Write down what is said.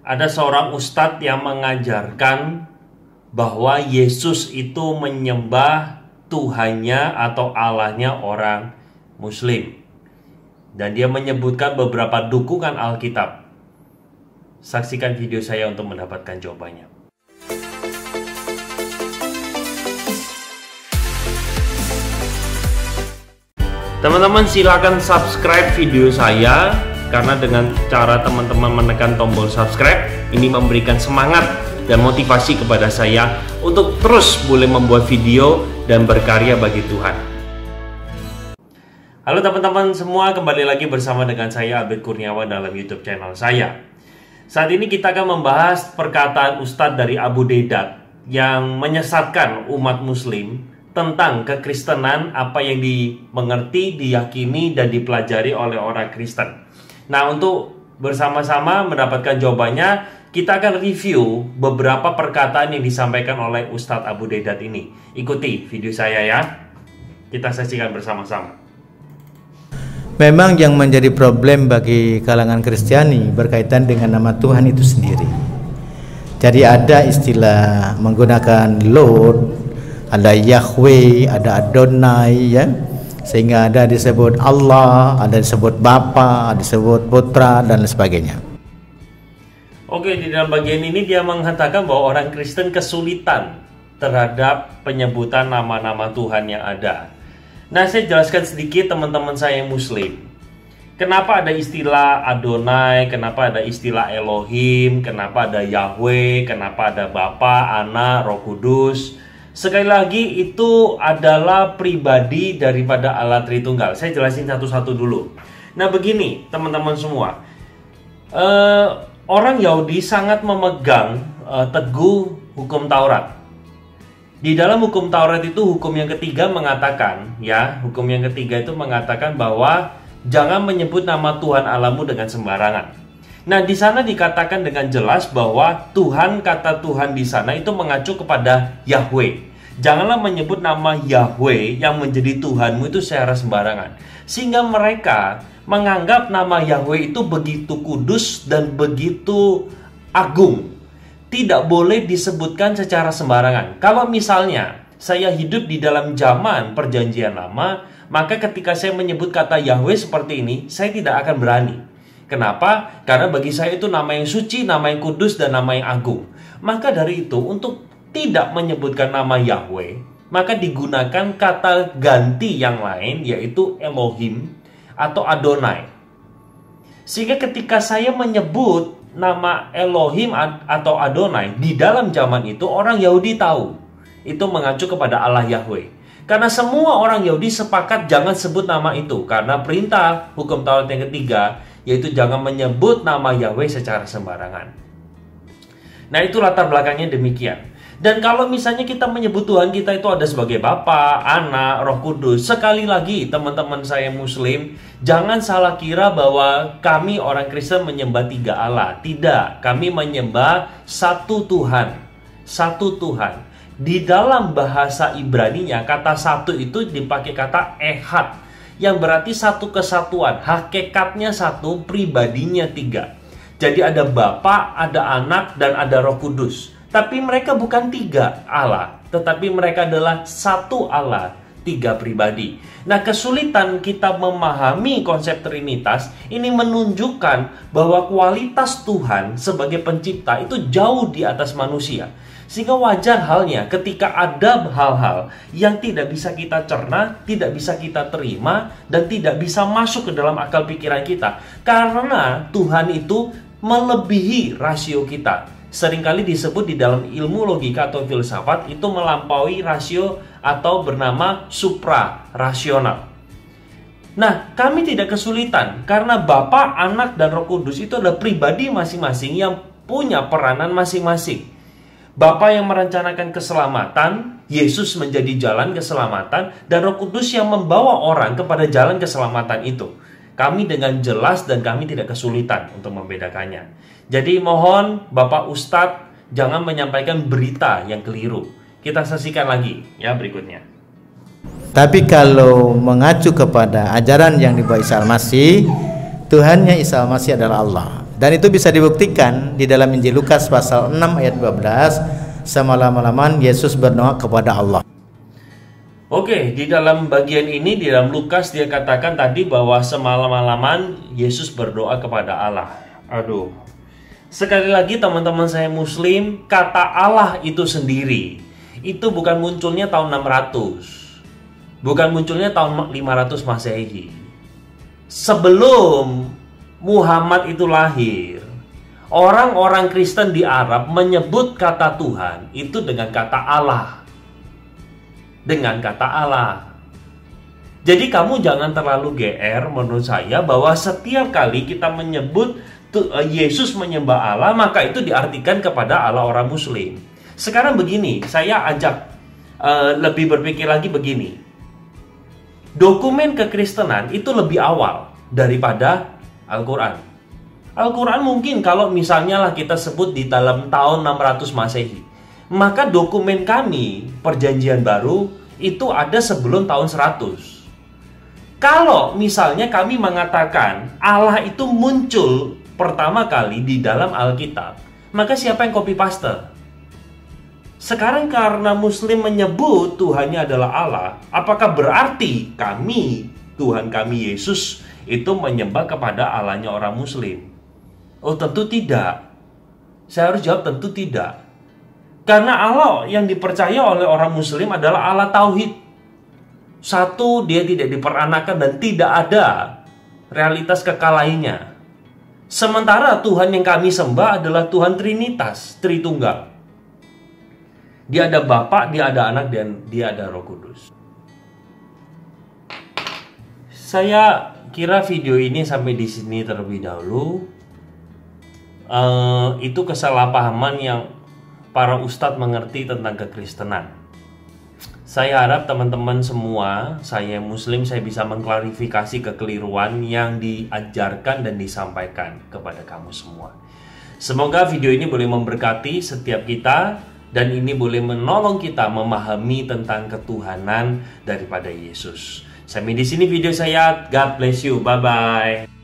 ada seorang ustadz yang mengajarkan bahwa Yesus itu menyembah Tuhannya atau Allahnya orang Muslim. Dan dia menyebutkan beberapa dukungan Alkitab. Saksikan video saya untuk mendapatkan jawabannya. Teman-teman silakan subscribe video saya, karena dengan cara teman-teman menekan tombol subscribe, ini memberikan semangat dan motivasi kepada saya untuk terus boleh membuat video dan berkarya bagi Tuhan. Halo teman-teman semua, kembali lagi bersama dengan saya Abed Kurniawan dalam YouTube channel saya. Saat ini kita akan membahas perkataan Ustadz dari Abu Dedat yang menyesatkan umat Muslim tentang kekristenan, apa yang dimengerti, diyakini, dan dipelajari oleh orang Kristen. Nah, untuk bersama-sama mendapatkan jawabannya, kita akan review beberapa perkataan yang disampaikan oleh Ustadz Abu Dedat ini. Ikuti video saya ya. Kita saksikan bersama-sama. Memang yang menjadi problem bagi kalangan Kristiani berkaitan dengan nama Tuhan itu sendiri. Jadi ada istilah menggunakan Lord, ada Yahweh, ada Adonai ya. Sehingga ada disebut Allah, ada disebut Bapa, ada disebut Putra dan sebagainya. Oke, di dalam bagian ini dia mengatakan bahwa orang Kristen kesulitan terhadap penyebutan nama-nama Tuhan yang ada. Nah, saya jelaskan sedikit teman-teman saya yang Muslim. Kenapa ada istilah Adonai, kenapa ada istilah Elohim, kenapa ada Yahweh, kenapa ada Bapa, Anak, Roh Kudus. Sekali lagi itu adalah pribadi daripada Allah Tritunggal. Saya jelasin satu-satu dulu. Nah begini teman-teman semua, orang Yahudi sangat memegang teguh hukum Taurat. Di dalam hukum Taurat itu hukum yang ketiga mengatakan, ya, hukum yang ketiga itu mengatakan bahwa jangan menyebut nama Tuhan Allahmu dengan sembarangan. Nah, di sana dikatakan dengan jelas bahwa Tuhan, kata Tuhan di sana itu mengacu kepada Yahweh. Janganlah menyebut nama Yahweh yang menjadi Tuhanmu itu secara sembarangan. Sehingga mereka menganggap nama Yahweh itu begitu kudus dan begitu agung. Tidak boleh disebutkan secara sembarangan. Kalau misalnya saya hidup di dalam zaman perjanjian lama, maka ketika saya menyebut kata Yahweh seperti ini, saya tidak akan berani. Kenapa? Karena bagi saya itu nama yang suci, nama yang kudus, dan nama yang agung. Maka dari itu, untuk tidak menyebutkan nama Yahweh, maka digunakan kata ganti yang lain, yaitu Elohim atau Adonai. Sehingga ketika saya menyebut nama Elohim atau Adonai, di dalam zaman itu orang Yahudi tahu itu mengacu kepada Allah Yahweh. Karena semua orang Yahudi sepakat jangan sebut nama itu, karena perintah hukum Taurat yang ketiga, yaitu jangan menyebut nama Yahweh secara sembarangan. Nah, itu latar belakangnya demikian. Dan kalau misalnya kita menyebut Tuhan kita itu ada sebagai Bapa, Anak, Roh Kudus, sekali lagi teman-teman saya Muslim, jangan salah kira bahwa kami orang Kristen menyembah tiga Allah. Tidak, kami menyembah satu Tuhan. Satu Tuhan. Di dalam bahasa Ibrani-nya, kata satu itu dipakai kata ehad, yang berarti satu kesatuan, hakikatnya satu, pribadinya tiga. Jadi ada Bapa, ada Anak, dan ada Roh Kudus. Tapi mereka bukan tiga Allah, tetapi mereka adalah satu Allah, tiga pribadi. Nah, kesulitan kita memahami konsep Trinitas ini menunjukkan bahwa kualitas Tuhan sebagai pencipta itu jauh di atas manusia. Sehingga wajar halnya ketika ada hal-hal yang tidak bisa kita cerna, tidak bisa kita terima, dan tidak bisa masuk ke dalam akal pikiran kita. Karena Tuhan itu melebihi rasio kita. Seringkali disebut di dalam ilmu logika atau filsafat itu melampaui rasio atau bernama supra-rasional. Nah, kami tidak kesulitan karena Bapa, Anak, dan Roh Kudus itu adalah pribadi masing-masing yang punya peranan masing-masing. Bapa yang merencanakan keselamatan, Yesus menjadi jalan keselamatan, dan Roh Kudus yang membawa orang kepada jalan keselamatan itu. Kami dengan jelas dan kami tidak kesulitan untuk membedakannya. Jadi mohon Bapak Ustadz jangan menyampaikan berita yang keliru. Kita saksikan lagi ya berikutnya. Tapi kalau mengacu kepada ajaran yang dibawa Isa Al-Masih, Tuhannya Isa Al-Masih adalah Allah. Dan itu bisa dibuktikan di dalam Injil Lukas pasal 6 ayat 12, semalam-malaman Yesus berdoa kepada Allah. Oke, di dalam bagian ini, di dalam Lukas dia katakan tadi bahwa semalam-malaman Yesus berdoa kepada Allah. Aduh, sekali lagi teman-teman saya Muslim, kata Allah itu sendiri, itu bukan munculnya tahun 600, bukan munculnya tahun 500 Masehi. Sebelum Muhammad itu lahir, orang-orang Kristen di Arab menyebut kata Tuhan itu dengan kata Allah. Dengan kata Allah. Jadi kamu jangan terlalu GR menurut saya bahwa setiap kali kita menyebut Yesus menyembah Allah, maka itu diartikan kepada Allah orang Muslim. Sekarang begini, saya ajak lebih berpikir lagi begini. Dokumen kekristenan itu lebih awal daripada Al-Quran. Al-Quran mungkin kalau misalnya lah kita sebut di dalam tahun 600 Masehi, maka dokumen kami Perjanjian Baru itu ada sebelum tahun 100. Kalau misalnya kami mengatakan Allah itu muncul pertama kali di dalam Alkitab, maka siapa yang copy paste? Sekarang karena Muslim menyebut Tuhannya adalah Allah, apakah berarti kami, Tuhan kami Yesus itu menyembah kepada Allahnya orang Muslim? Oh, tentu tidak. Saya harus jawab tentu tidak. Karena Allah yang dipercaya oleh orang Muslim adalah Allah Tauhid. Satu, dia tidak diperanakan dan tidak ada realitas kekal lainnya. Sementara Tuhan yang kami sembah adalah Tuhan Trinitas, Tritunggal. Dia ada Bapa, dia ada Anak, dan dia ada Roh Kudus. Saya kira video ini sampai di sini terlebih dahulu. Itu kesalahpahaman yang para ustadz mengerti tentang kekristenan. Saya harap teman-teman semua, saya Muslim, saya bisa mengklarifikasi kekeliruan yang diajarkan dan disampaikan kepada kamu semua. Semoga video ini boleh memberkati setiap kita, dan ini boleh menolong kita memahami tentang ketuhanan daripada Yesus. Sampai di sini video saya. God bless you. Bye-bye.